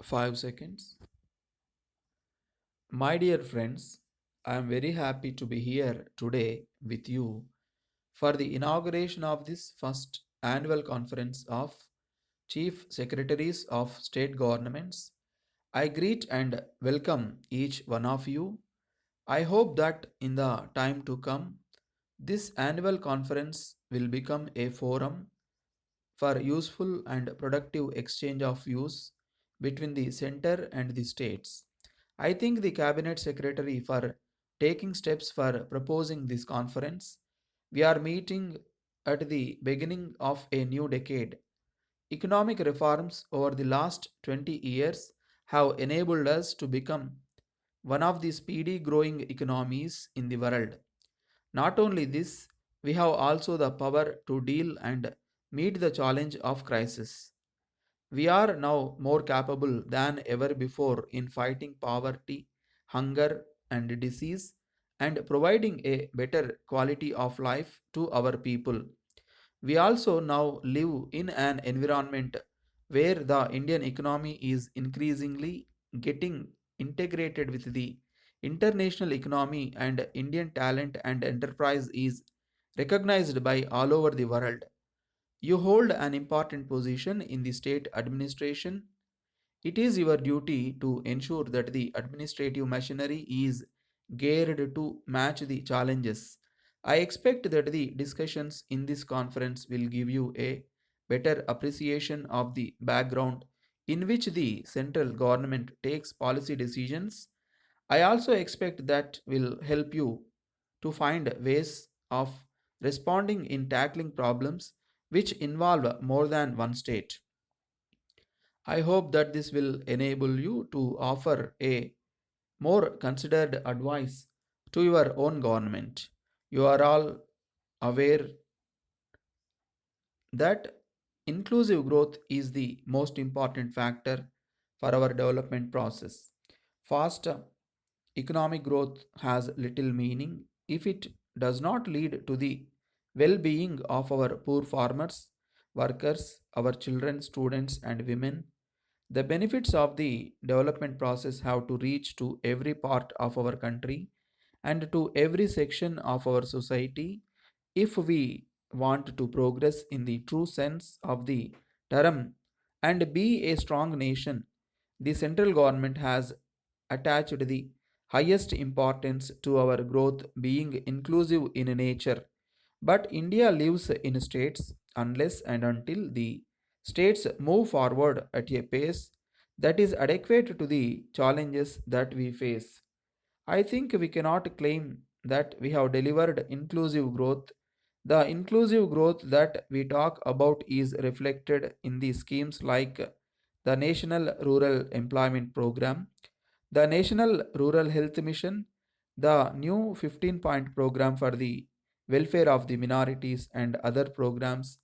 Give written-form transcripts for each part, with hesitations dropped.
5 seconds. My dear friends, I am very happy to be here today with you for the inauguration of this first annual conference of Chief Secretaries of State Governments. I greet and welcome each one of you. I hope that in the time to come, this annual conference will become a forum for useful and productive exchange of views between the center and the states. I thank the Cabinet Secretary for taking steps for proposing this conference. We are meeting at the beginning of a new decade. Economic reforms over the last 20 years have enabled us to become one of the speedy growing economies in the world. Not only this, we have also the power to deal and meet the challenge of crisis. We are now more capable than ever before in fighting poverty, hunger, and disease and providing a better quality of life to our people. We also now live in an environment where the Indian economy is increasingly getting integrated with the international economy, and Indian talent and enterprise is recognized by all over the world. You hold an important position in the state administration. It is your duty to ensure that the administrative machinery is geared to match the challenges. I expect that the discussions in this conference will give you a better appreciation of the background in which the central government takes policy decisions. I also expect that will help you to find ways of responding in tackling problems which involve more than one state. I hope that this will enable you to offer a more considered advice to your own government. You are all aware that inclusive growth is the most important factor for our development process. Fast economic growth has little meaning if it does not lead to the well being of our poor farmers, workers, our children, students, and women. The benefits of the development process have to reach to every part of our country and to every section of our society if we want to progress in the true sense of the term and be a strong nation. The central government has attached the highest importance to our growth being inclusive in nature. But India lives in states unless and until the states move forward at a pace that is adequate to the challenges that we face. I think we cannot claim that we have delivered inclusive growth. The inclusive growth that we talk about is reflected in the schemes like the National Rural Employment Program, the National Rural Health Mission, the new 15-point program for the welfare of the minorities, and other programs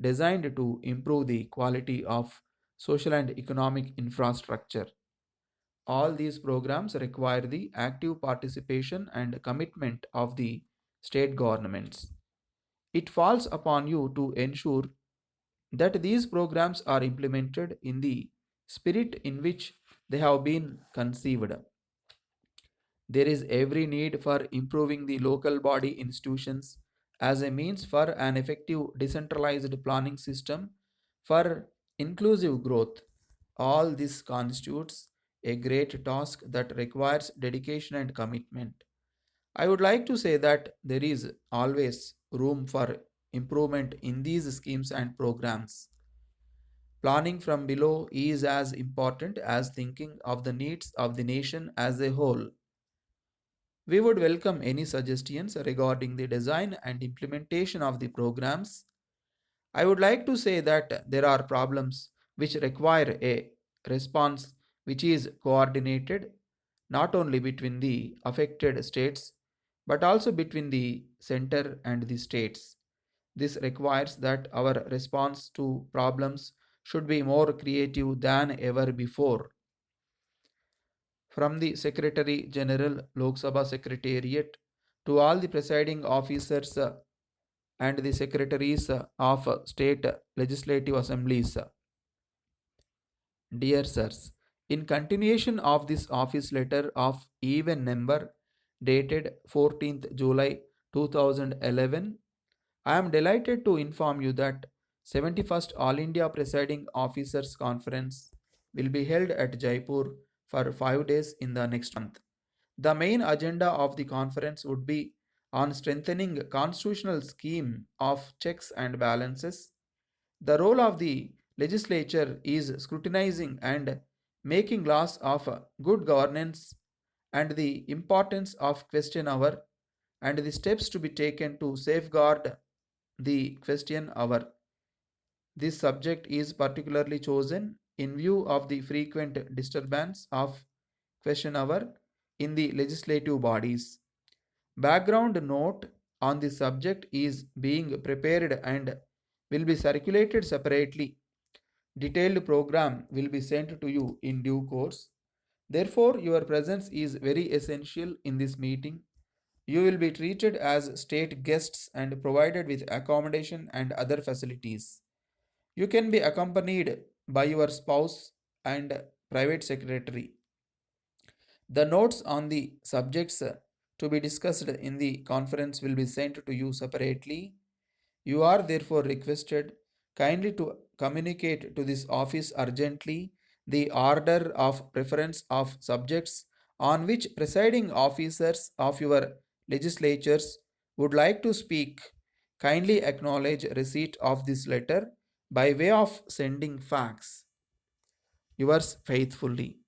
designed to improve the quality of social and economic infrastructure. All these programs require the active participation and commitment of the state governments. It falls upon you to ensure that these programs are implemented in the spirit in which they have been conceived. There is every need for improving the local body institutions as a means for an effective decentralized planning system for inclusive growth. All this constitutes a great task that requires dedication and commitment. I would like to say that there is always room for improvement in these schemes and programs. Planning from below is as important as thinking of the needs of the nation as a whole. We would welcome any suggestions regarding the design and implementation of the programs. I would like to say that there are problems which require a response which is coordinated not only between the affected states but also between the center and the states. This requires that our response to problems should be more creative than ever before. From the Secretary General Lok Sabha Secretariat to all the presiding officers and the secretaries of state legislative assemblies. Dear sirs, In continuation of this office letter of even number dated 14th July 2011, I am delighted to inform you that 71st All India Presiding Officers Conference will be held at Jaipur for 5 days in the next month. The main agenda of the conference would be on strengthening constitutional scheme of checks and balances. The role of the legislature is scrutinizing and making laws of good governance, and the importance of question hour and the steps to be taken to safeguard the question hour. This subject is particularly chosen in view of the frequent disturbance of question hour in the legislative bodies. Background note on the subject is being prepared and will be circulated separately. Detailed program will be sent to you in due course. Therefore, your presence is very essential in this meeting. You will be treated as state guests and provided with accommodation and other facilities. You can be accompanied by your spouse and private secretary. The notes on the subjects to be discussed in the conference will be sent to you separately. You are therefore requested kindly to communicate to this office urgently the order of preference of subjects on which presiding officers of your legislatures would like to speak. Kindly acknowledge receipt of this letter by way of sending fax. Yours faithfully.